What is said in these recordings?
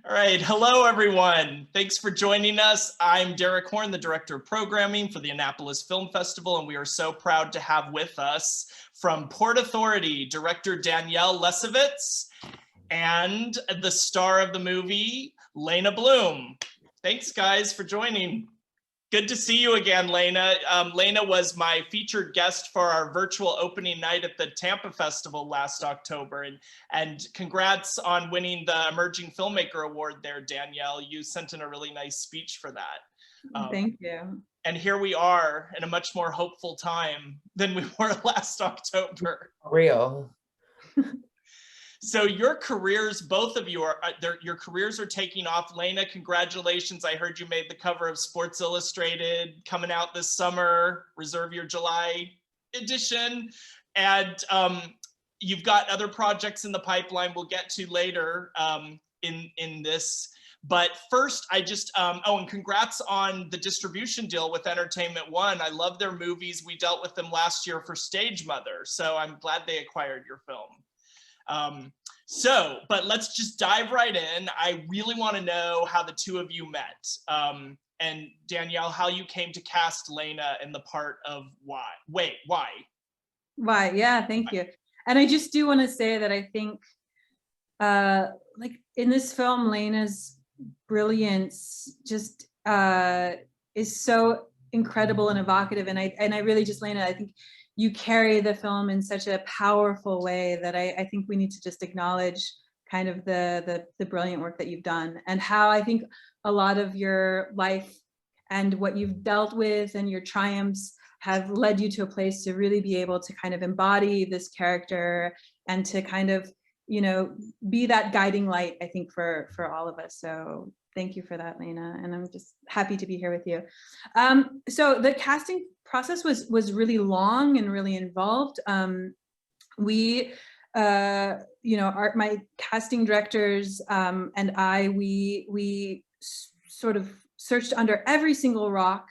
All right. Hello, everyone. Thanks for joining us. I'm Derek Horn, the Director of Programming for the Annapolis Film Festival, and we are so proud to have with us from Port Authority, Director Danielle Lesovitz, and the star of the movie, Lena Bloom. Thanks, guys, for joining. Good to see you again, Lena. Lena was my featured guest for our virtual opening night at the Tampa Festival last October. And congrats on winning the Emerging Filmmaker Award there, Danielle. You sent in a really nice speech for that. Thank you. And here we are in a much more hopeful time than we were last October. Real. So your careers, both of you, your careers are taking off. Lena, congratulations. I heard you made the cover of Sports Illustrated, coming out this summer. Reserve your July edition. And you've got other projects in the pipeline we'll get to later in this. But first, I just, and congrats on the distribution deal with Entertainment One. I love their movies. We dealt with them last year for Stage Mother. So I'm glad they acquired your film. But let's just dive right in. I really want to know how the two of you met. And Danielle, how you came to cast Lena in the part of why? Wait, why? Why? Yeah, thank you. And I just do want to say that I think like in this film, Lena's brilliance just is so incredible and evocative. And I really just, Lena, I think you carry the film in such a powerful way that I think we need to just acknowledge kind of the brilliant work that you've done, and how I think a lot of your life and what you've dealt with and your triumphs have led you to a place to really be able to kind of embody this character and to kind of, you know, be that guiding light, I think, for all of us. So thank you for that, Lena, and I'm just happy to be here with you. So the casting process was really long and really involved. We, you know, my casting directors and I, we sort of searched under every single rock,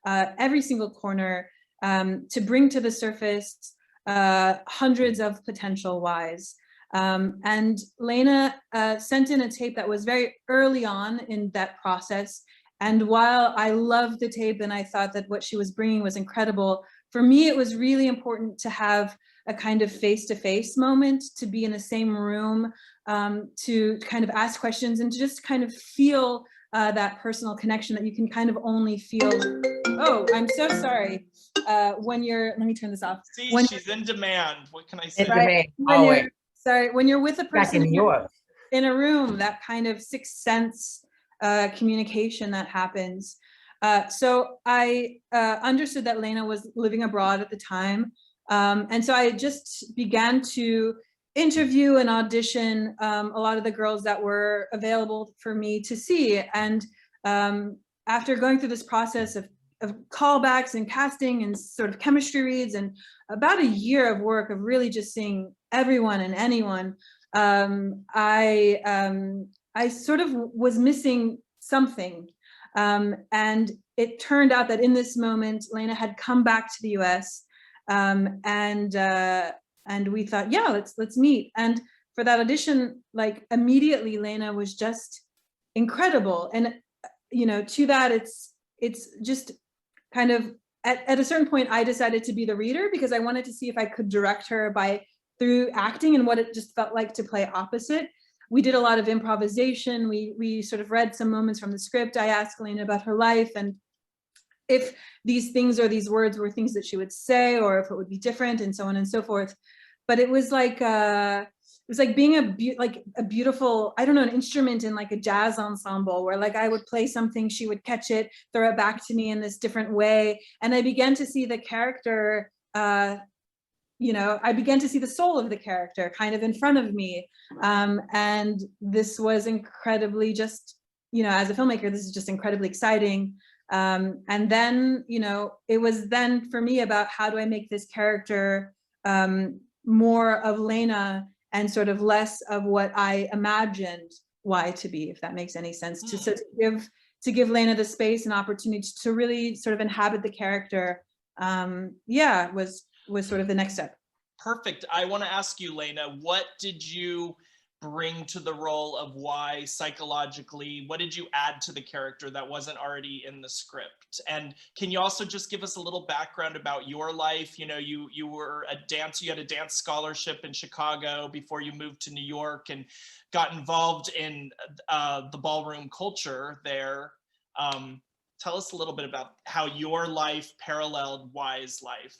every single corner to bring to the surface hundreds of potential whys. And Lena sent in a tape that was very early on in that process. And while I loved the tape and I thought that what she was bringing was incredible, for me, it was really important to have a kind of face-to-face moment, to be in the same room, to kind of ask questions and to just kind of feel that personal connection that you can kind of only feel. Oh, I'm so sorry. When you're, let me turn this off. See, when she's in demand. What can I say? right, when you're with a person in a room, that kind of sixth sense communication that happens. So I understood that Lena was living abroad at the time. And so I just began to interview and audition a lot of the girls that were available for me to see. And after going through this process of callbacks and casting and sort of chemistry reads and about a year of work of really just seeing everyone and anyone, I sort of was missing something. And it turned out that in this moment, Lena had come back to the US, and we thought, yeah, let's meet. And for that audition, like immediately, Lena was just incredible. And, you know, to that, it's just kind of, at a certain point, I decided to be the reader because I wanted to see if I could direct her through acting and what it just felt like to play opposite. We did a lot of improvisation. We sort of read some moments from the script. I asked Lena about her life and if these things or these words were things that she would say or if it would be different and so on and so forth. But it was like being a beautiful, I don't know, an instrument in like a jazz ensemble where like I would play something, she would catch it, throw it back to me in this different way. And I began to see the character, you know, I began to see the soul of the character kind of in front of me. And this was incredibly just, you know, as a filmmaker, this is just incredibly exciting. And then, you know, it was then for me about how do I make this character more of Lena and sort of less of what I imagined why to be, if that makes any sense. To give Lena the space and opportunity to really sort of inhabit the character, yeah, was sort of the next step. Perfect. I want to ask you, Lena, what did you bring to the role of why psychologically, what did you add to the character that wasn't already in the script? And can you also just give us a little background about your life? You know, you were you had a dance scholarship in Chicago before you moved to New York and got involved in the ballroom culture there. Tell us a little bit about how your life paralleled Y's life.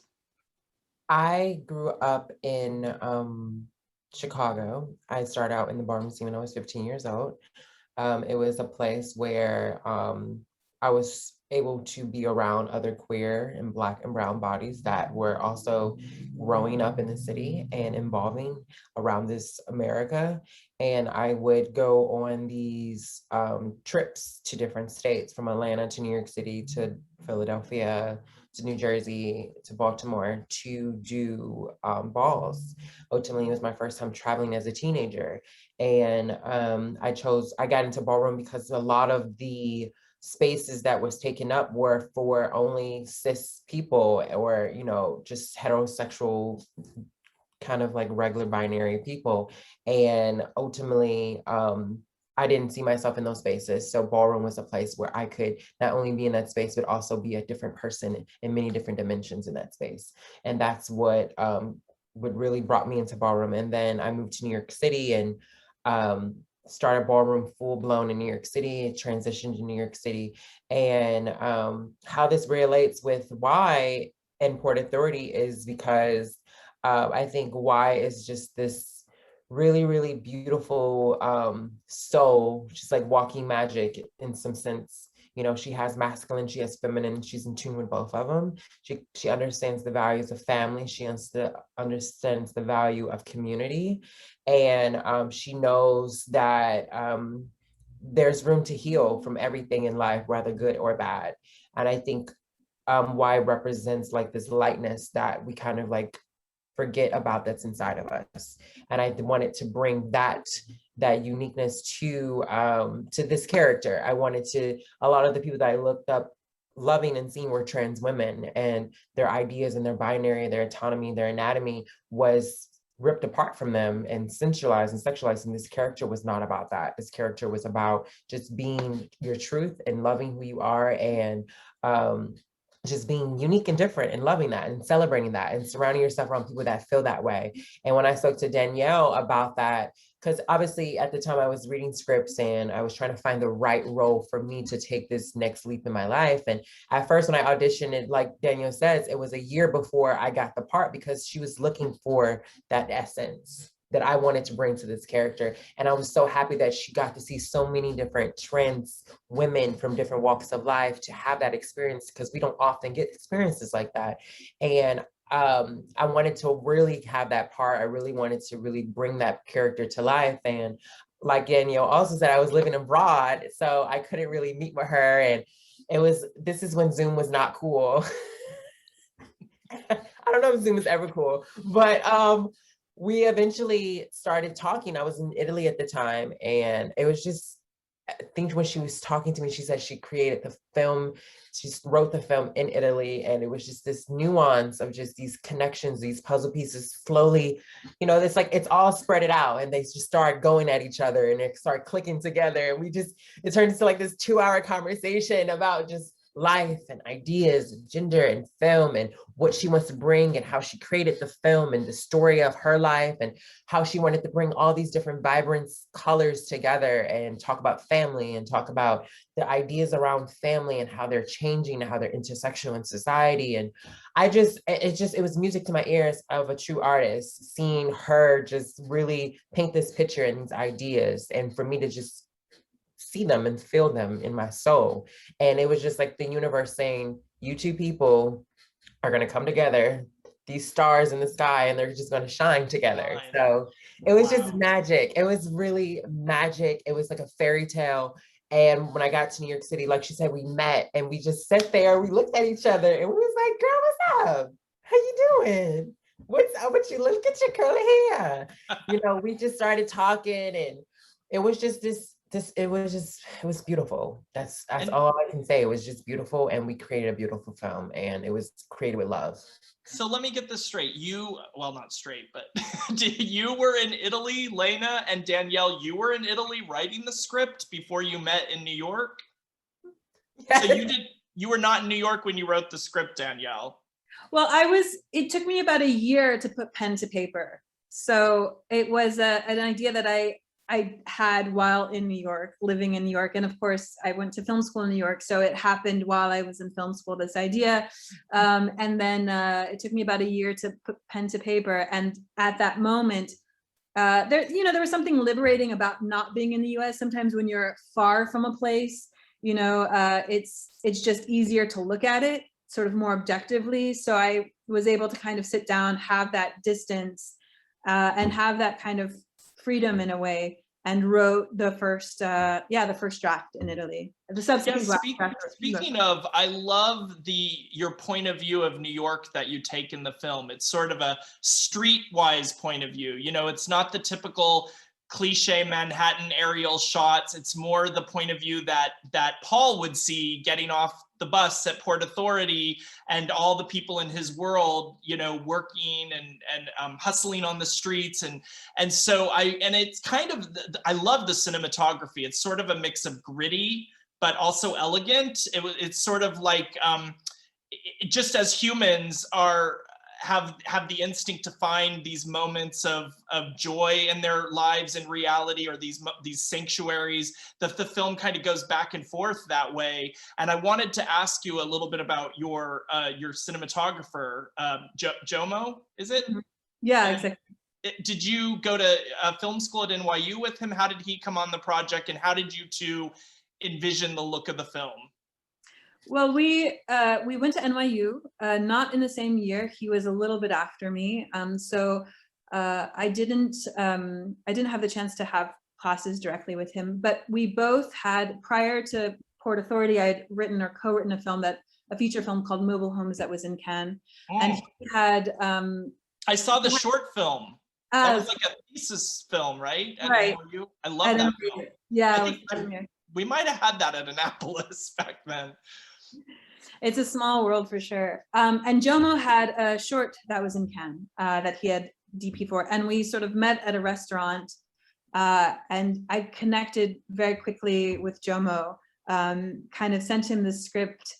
I grew up in Chicago. I started out in the ballroom scene when I was 15 years old. It was a place where I was able to be around other queer and Black and brown bodies that were also growing up in the city and evolving around this America. And I would go on these trips to different states, from Atlanta to New York City to Philadelphia to New Jersey to Baltimore, to do balls. Ultimately, it was my first time traveling as a teenager. And I got into ballroom because a lot of the spaces that was taken up were for only cis people, or, you know, just heterosexual kind of like regular binary people. And ultimately, I didn't see myself in those spaces. So ballroom was a place where I could not only be in that space, but also be a different person in many different dimensions in that space. And that's what really brought me into ballroom. And then I moved to New York City and started ballroom full blown in New York City, transitioned to New York City. And how this relates with Y and Port Authority is because I think Y is just this really, really beautiful soul, just like walking magic in some sense. You know, she has masculine, she has feminine, she's in tune with both of them. She understands the values of family, she understands the value of community, and she knows that there's room to heal from everything in life, whether good or bad. And I think Y represents like this lightness that we kind of like forget about, that's inside of us. And I wanted to bring that uniqueness to this character. I wanted to, a lot of the people that I looked up loving and seeing were trans women, and their ideas and their binary, their autonomy, their anatomy was ripped apart from them and sensualized and sexualized. And this character was not about that. This character was about just being your truth and loving who you are, and just being unique and different and loving that and celebrating that and surrounding yourself around people that feel that way. And when I spoke to Danielle about that, because obviously at the time I was reading scripts and I was trying to find the right role for me to take this next leap in my life. And at first when I auditioned, it, like Danielle says, it was a year before I got the part, because she was looking for that essence that I wanted to bring to this character. And I was so happy that she got to see so many different trans women from different walks of life to have that experience, because we don't often get experiences like that. And I wanted to really have that part. I really wanted to really bring that character to life. And like Danielle also said, I was living abroad, so I couldn't really meet with her. And this is when Zoom was not cool. I don't know if Zoom is ever cool, but we eventually started talking. I was in Italy at the time, and it was just, I think when she was talking to me, she said she created the film, she wrote the film in Italy, and it was just this nuance of just these connections, these puzzle pieces slowly, you know, it's like it's all spread it out, and they just start going at each other and it start clicking together. And it turned into like this 2-hour conversation about just life and ideas and gender and film and what she wants to bring and how she created the film and the story of her life and how she wanted to bring all these different vibrant colors together and talk about family and talk about the ideas around family and how they're changing and how they're intersectional in society. And it was music to my ears of a true artist, seeing her just really paint this picture and these ideas, and for me to just see them and feel them in my soul. And it was just like the universe saying, you two people are going to come together, these stars in the sky, and they're just going to shine together. So it was just magic. It was really magic. It was like a fairy tale. And when I got to New York City, like she said, we met and we just sat there, we looked at each other and we was like, girl, what's up? How you doing? What's up with you? Look at your curly hair. You know, we just started talking, and it was just this it was beautiful. That's And all I can say. It was just beautiful, and we created a beautiful film, and it was created with love. so let me get this straight. You, well, not straight, but you were in Italy, Lena and Danielle, you were in Italy writing the script before you met in New York? So you were not in New York when you wrote the script, Danielle? Well, it took me about a year to put pen to paper. So it was an idea that I had while in New York, living in New York. And of course, I went to film school in New York. So it happened while I was in film school, this idea. And then it took me about a year to put pen to paper. And at that moment, there was something liberating about not being in the US. Sometimes when you're far from a place, it's just easier to look at it sort of more objectively. So I was able to kind of sit down, have that distance, and have that kind of freedom in a way, and wrote the first draft in Italy. The subsequent draft. Speaking of, I love your point of view of New York that you take in the film. It's sort of a streetwise point of view. It's not the typical cliche Manhattan aerial shots. It's more the point of view that Paul would see getting off the bus at Port Authority, and all the people in his world, working and hustling on the streets. And so it's kind of, I love the cinematography. It's sort of a mix of gritty, but also elegant. It's sort of like, just as humans have the instinct to find these moments of joy in their lives in reality, or these sanctuaries, the film kind of goes back and forth that way. And I wanted to ask you a little bit about your cinematographer, Jomo, is it? Yeah, exactly. Did you go to film school at NYU with him? How did he come on the project, and how did you two envision the look of the film? Well, we went to NYU, not in the same year. He was a little bit after me, so I didn't have the chance to have classes directly with him. But we both had, prior to Port Authority, I had written or co-written a feature film called Mobile Homes that was in Cannes, and he had. I saw the short film. That was like a thesis film, right? Right. NYU. I love that film. Yeah, we might have had that at Annapolis back then. It's a small world for sure. And Jomo had a short that was in Cannes that he had DP for, and we sort of met at a restaurant, and I connected very quickly with Jomo, kind of sent him the script,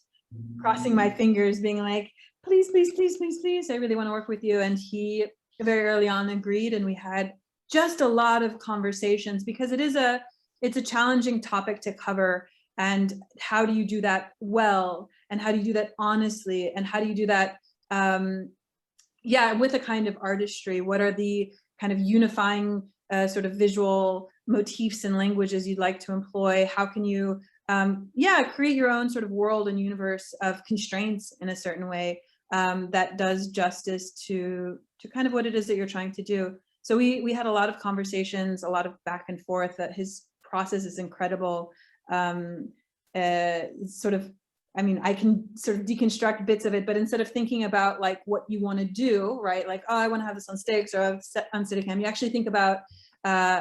crossing my fingers, being like, please, please, please, please, please, I really want to work with you. And he very early on agreed, and we had just a lot of conversations, because it's a challenging topic to cover. And how do you do that well? And how do you do that honestly? And how do you do that, with a kind of artistry? What are the kind of unifying sort of visual motifs and languages you'd like to employ? How can you, create your own sort of world and universe of constraints in a certain way that does justice to kind of what it is that you're trying to do? So we had a lot of conversations, a lot of back and forth. That his process is incredible. I can sort of deconstruct bits of it, but instead of thinking about like what you want to do, right? Like, oh, I want to have this on stakes or on Steadicam, you actually think about,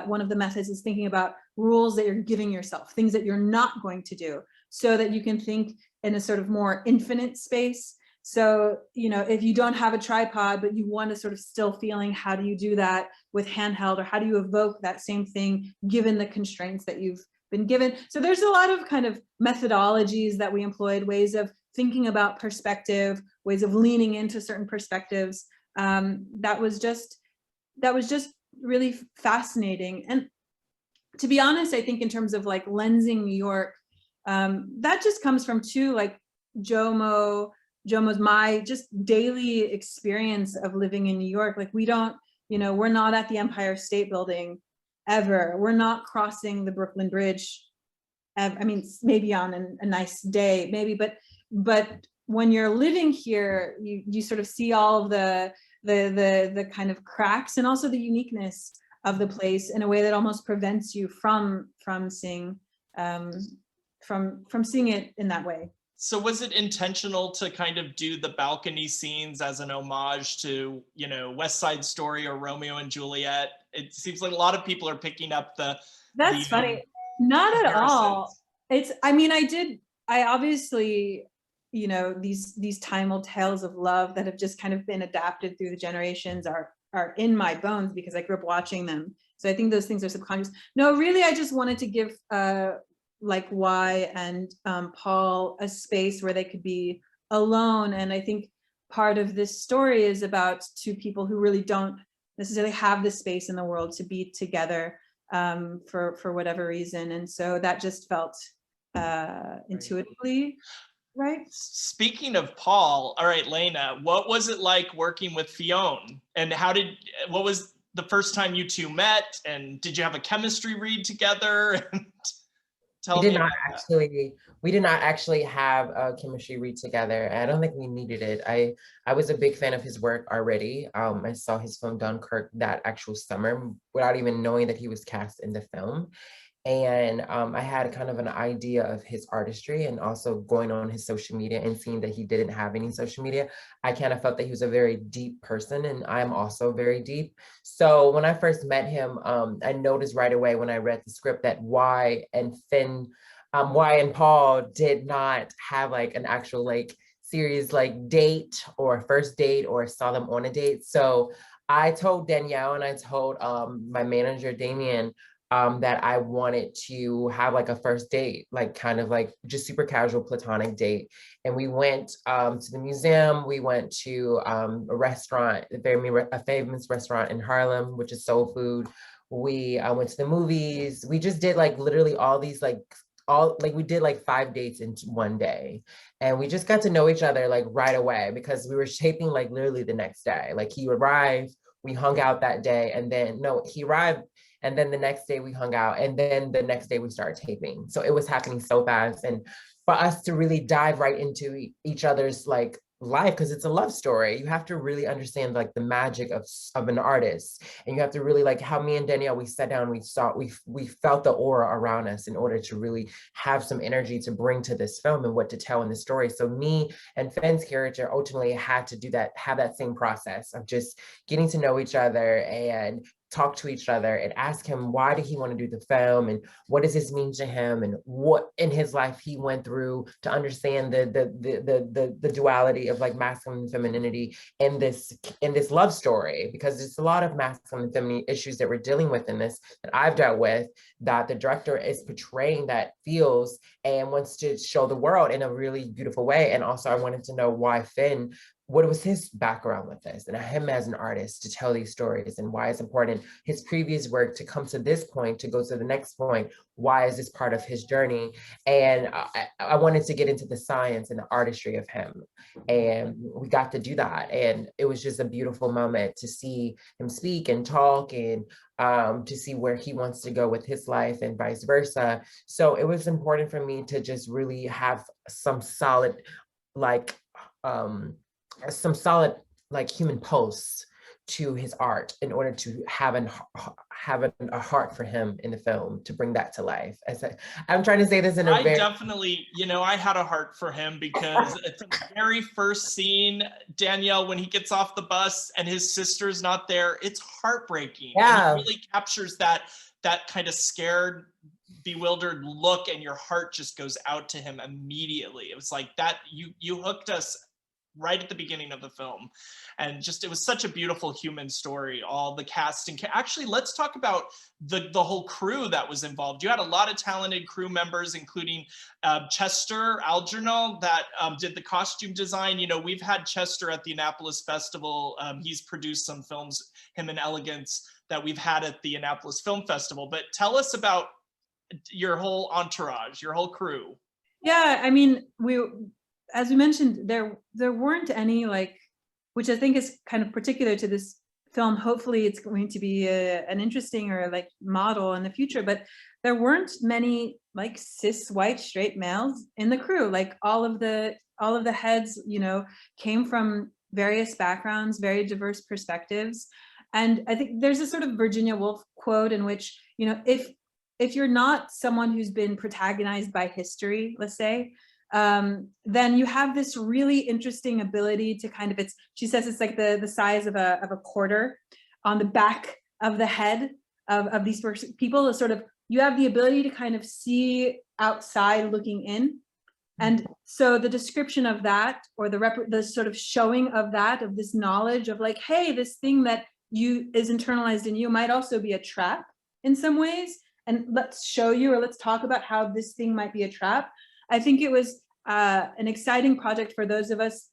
one of the methods is thinking about rules that you're giving yourself, things that you're not going to do, so that you can think in a sort of more infinite space. So, if you don't have a tripod, but you want to sort of still feeling, how do you do that with handheld, or how do you evoke that same thing given the constraints that you've been given? So there's a lot of kind of methodologies that we employed, ways of thinking about perspective, ways of leaning into certain perspectives. That was just really fascinating. And to be honest, I think in terms of like lensing New York, that just comes from like Jomo's my just daily experience of living in New York. Like we're not at the Empire State Building ever. We're not crossing the Brooklyn Bridge. I mean, maybe on a nice day, maybe, but when you're living here, you sort of see all of the kind of cracks and also the uniqueness of the place in a way that almost prevents you from seeing seeing it in that way. So was it intentional to kind of do the balcony scenes as an homage to, West Side Story or Romeo and Juliet? It seems like a lot of people are picking up That's funny. Not at all. comparisons? I obviously, these timeless tales of love that have just kind of been adapted through the generations are in my bones because I grew up watching them. So I think those things are subconscious. No, really, I just wanted to give like Y and Paul a space where they could be alone. And I think part of this story is about two people who really don't necessarily have the space in the world to be together for whatever reason. And so that just felt intuitively right. Speaking of Paul, all right, Lena, what was it like working with Fionn? And what was the first time you two met? And did you have a chemistry read together? Tell me about that. We did not actually have a chemistry read together. I don't think we needed it. I was a big fan of his work already. I saw his film Dunkirk that actual summer without even knowing that he was cast in the film. And I had kind of an idea of his artistry, and also going on his social media and seeing that he didn't have any social media. I kind of felt that he was a very deep person, and I'm also very deep. So when I first met him, I noticed right away when I read the script that Y and Paul did not have like an actual like serious like date or first date or saw them on a date. So I told Danielle and I told my manager Damien that I wanted to have like a first date, like kind of like just super casual platonic date. And we went to the museum. We went to a restaurant, a famous restaurant in Harlem, which is soul food. We went to the movies. We just did like literally all these we did like 5 dates in one day, and we just got to know each other like right away because we were shaping like literally the next day. Like he arrived, we hung out that day, and then no, he arrived, and then the next day we hung out, and then the next day we started taping. So it was happening so fast, and for us to really dive right into each other's like life, because it's a love story, you have to really understand like the magic of an artist, and you have to really like how me and Danielle, we sat down, we felt the aura around us in order to really have some energy to bring to this film and what to tell in the story. So me and Finn's character ultimately had to do that, have that same process of just getting to know each other and talk to each other and ask him why did he want to do the film and what does this mean to him and what in his life he went through to understand the duality of like masculine and femininity in this love story, because there's a lot of masculine and feminine issues that we're dealing with in this that I've dealt with, that the director is portraying that feels and wants to show the world in a really beautiful way. And also I wanted to know why Finn, what was his background with this, and him as an artist to tell these stories, and why it's important his previous work to come to this point, to go to the next point. Why is this part of his journey? And I wanted to get into the science and the artistry of him, and we got to do that. And it was just a beautiful moment to see him speak and talk, and to see where he wants to go with his life and vice versa. So it was important for me to just really have some solid like human pulse to his art in order to have a heart for him in the film, to bring that to life. I'm trying to say this in a very... definitely, I had a heart for him because it's the very first scene, Danielle, when he gets off the bus and his sister's not there, it's heartbreaking. Yeah. And he really captures that kind of scared, bewildered look, and your heart just goes out to him immediately. It was like that, you hooked us right at the beginning of the film, and just it was such a beautiful human story. All the casting, actually, let's talk about the whole crew that was involved. You had a lot of talented crew members, including Chester Algernon that did the costume design. We've had Chester at the Annapolis Festival. He's produced some films, him and Elegance, that we've had at the Annapolis Film Festival. But tell us about your whole entourage, your whole crew. Yeah, as we mentioned, there weren't any which I think is kind of particular to this film. Hopefully it's going to be an interesting or model in the future, but there weren't many cis white straight males in the crew. All of the heads, came from various backgrounds, very diverse perspectives. And I think there's a sort of Virginia Woolf quote in which, if you're not someone who's been protagonized by history, let's say, then you have this really interesting ability to she says it's like the size of a quarter on the back of the head of these people, to sort of you have the ability to kind of see outside looking in. And so the description of that, or the sort of showing of that, of this knowledge of like, hey, this thing that is internalized in you might also be a trap in some ways. And let's show you, or let's talk about how this thing might be a trap. I think it was an exciting project for those of us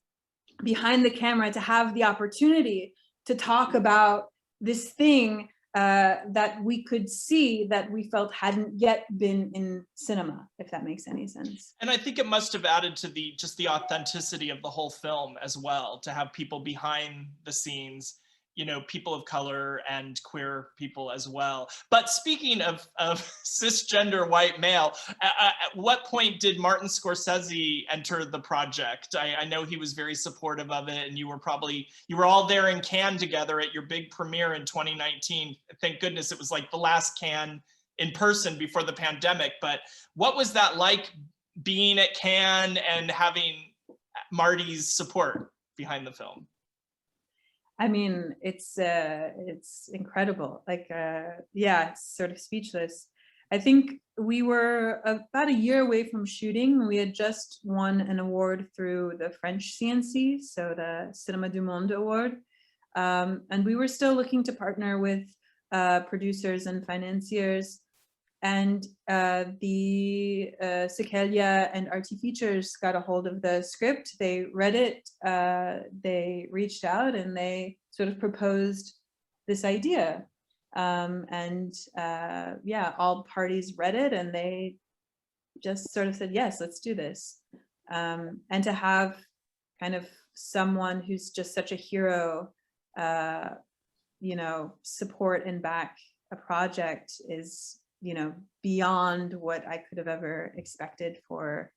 behind the camera to have the opportunity to talk about this thing that we could see that we felt hadn't yet been in cinema, if that makes any sense. And I think it must have added to just the authenticity of the whole film as well, to have people behind the scenes, you know, people of color and queer people as well. But speaking of cisgender white male, at what point did Martin Scorsese enter the project? I know he was very supportive of it, and you were all there in Cannes together at your big premiere in 2019. Thank goodness it was like the last Cannes in person before the pandemic. But what was that like, being at Cannes and having Marty's support behind the film? I mean, it's incredible. Like, yeah, it's sort of speechless. I think we were about a year away from shooting. We had just won an award through the French CNC, so the Cinéma du Monde Award. And we were still looking to partner with producers and financiers. And the Sequelia and RT Features got a hold of the script. They read it, they reached out, and they sort of proposed this idea. Yeah, all parties read it, and they just sort of said, yes, let's do this. And to have kind of someone who's just such a hero, you know, support and back a project is, you know, beyond what I could have ever expected for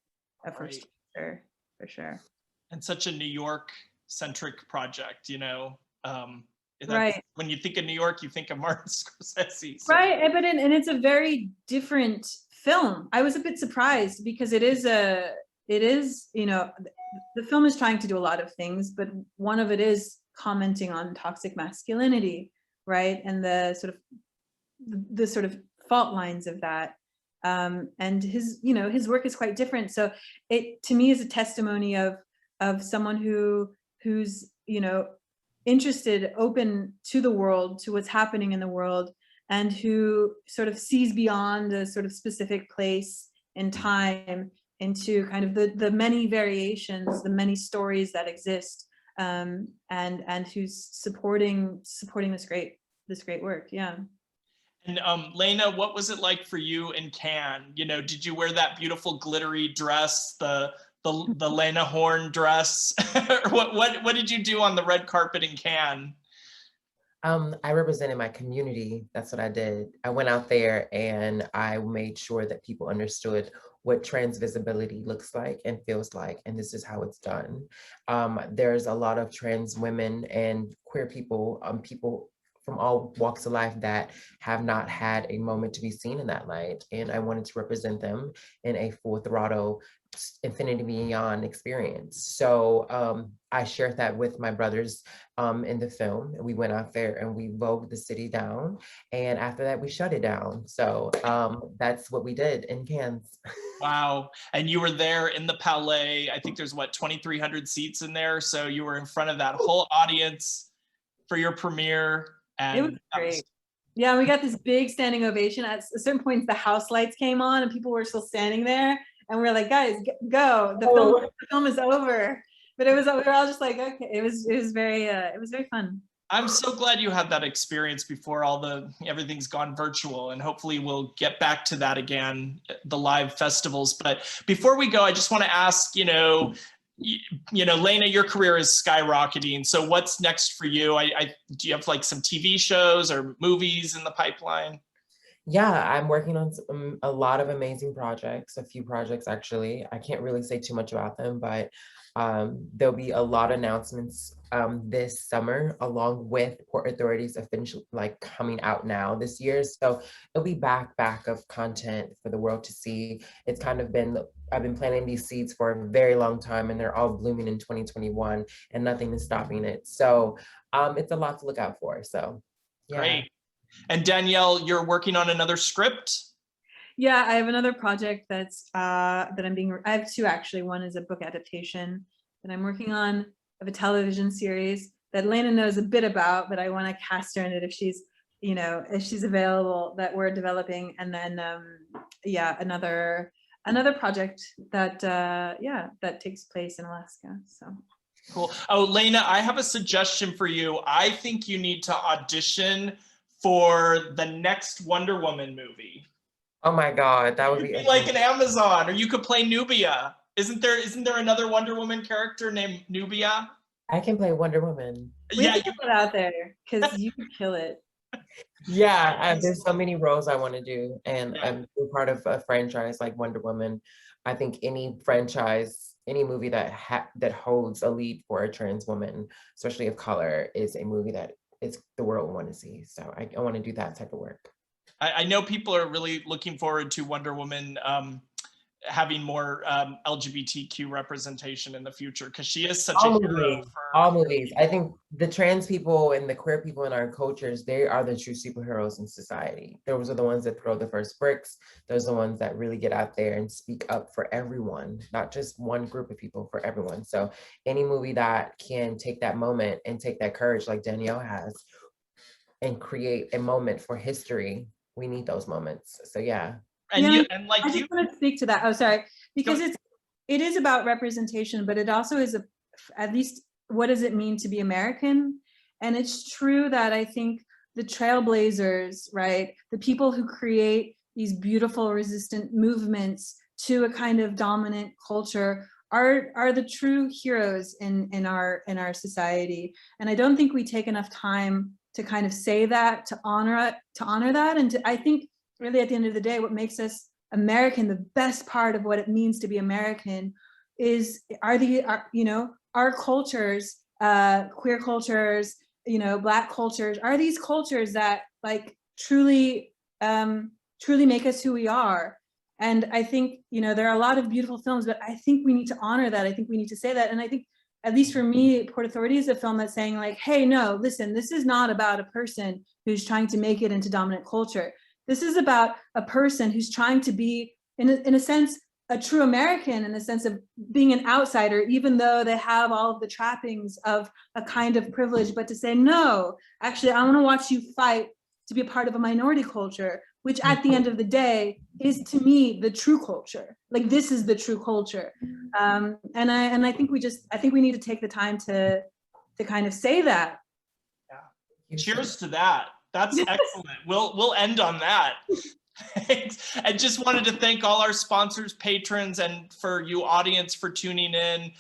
a first feature, for sure. And such a New York centric project, you know. Right. When you think of New York, you think of Martin Scorsese. So. Right, but and it's a very different film. I was a bit surprised because it is, you know, the film is trying to do a lot of things, but one of it is commenting on toxic masculinity, right? And the sort of fault lines of that. And his, you know, his work is quite different. So it, to me, is a testimony of someone who's, you know, interested, open to the world, to what's happening in the world, and who sort of sees beyond a sort of specific place and time into kind of the many variations, the many stories that exist, and who's supporting this great work. Yeah. And Lena, what was it like for you in Cannes? You know, did you wear that beautiful glittery dress, the Lena Horne dress? what did you do on the red carpet in Cannes? I represented my community. That's what I did. I went out there and I made sure that people understood what trans visibility looks like and feels like, and this is how it's done. There's a lot of trans women and queer people, people from all walks of life that have not had a moment to be seen in that light. And I wanted to represent them in a full throttle Infinity Beyond experience. So I shared that with my brothers in the film. We went out there and we vogued the city down. And after that, we shut it down. So that's what we did in Cannes. Wow. And you were there in the Palais. I think there's what, 2,300 seats in there. So you were in front of that whole audience for your premiere. And it was great. Yeah, we got this big standing ovation. At a certain point, the house lights came on and people were still standing there. And we were like, guys, go. The film is over. But we were all just like, okay. It was very fun. I'm so glad you had that experience before everything's gone virtual, and hopefully we'll get back to that again, the live festivals. But before we go, I just want to ask, you know, Lena, your career is skyrocketing. So what's next for you? Do you have like some TV shows or movies in the pipeline? Yeah, I'm working on a lot of amazing projects, a few projects actually. I can't really say too much about them, but there'll be a lot of announcements this summer, along with Port Authority's official, like, coming out now this year. So it'll be back of content for the world to see. It's kind of been, I've been planting these seeds for a very long time, and they're all blooming in 2021, and nothing is stopping it. So it's a lot to look out for. So yeah. Great. And Danielle, you're working on another script? Yeah, I have another project that's I have two actually. One is a book adaptation that I'm working on of a television series that Lena knows a bit about, but I want to cast her in it if she's, if she's available, that we're developing. And then yeah, another project that that takes place in Alaska. So Cool. Oh, Lena, I have a suggestion for you. I think you need to audition for the next Wonder Woman movie. Oh my God, that would You'd be be like an Amazon, or you could play Nubia. Isn't there another Wonder Woman character named Nubia? I can play Wonder Woman. we Yeah, have to put it out there because you could kill it. Yeah, there's so many roles I want to do, and Yeah. I'm part of a franchise like Wonder Woman. I think any franchise, any movie that holds a lead for a trans woman, especially of color, is a movie that is the world want to see. So I want to do that type of work. I know people are really looking forward to Wonder Woman having more LGBTQ representation in the future, because she is such a hero for all movies. I think the trans people and the queer people in our cultures, they are the true superheroes in society. Those are the ones that throw the first bricks. Those are the ones that really get out there and speak up for everyone, not just one group of people, for everyone. So any movie that can take that moment and take that courage like Danielle has and create a moment for history, we need those moments. So yeah. And Yeah, like I just want to speak to that. Oh, sorry, because it is about representation, but it also is at least what does it mean to be American? And it's true that I think the trailblazers, right, the people who create these beautiful resistant movements to a kind of dominant culture are the true heroes in our society. And I don't think we take enough time to kind of say that, to honor that, and I think really at the end of the day, what makes us American, the best part of what it means to be American our cultures, queer cultures, Black cultures, are these cultures that like truly make us who we are. And I think, there are a lot of beautiful films, but I think we need to honor that. I think we need to say that. And I think, at least for me, Port Authority is a film that's saying like, hey, no, listen, this is not about a person who's trying to make it into dominant culture. This is about a person who's trying to be, in a sense, a true American, in the sense of being an outsider, even though they have all of the trappings of a kind of privilege, but to say, no, actually, I want to watch you fight to be a part of a minority culture, which at the end of the day is, to me, the true culture. Like, this is the true culture. And I think we need to take the time to kind of say that. Yeah. Cheers to that. That's excellent. We'll end on that. Thanks. I just wanted to thank all our sponsors, patrons, and for you audience for tuning in.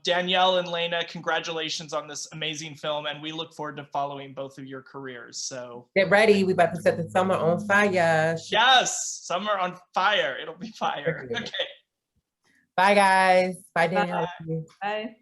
Danielle and Lena, congratulations on this amazing film, and we look forward to following both of your careers. So get ready. We about to set the summer on fire. Yes, summer on fire. It'll be fire. Okay. Bye, guys. Bye, Danielle. Bye.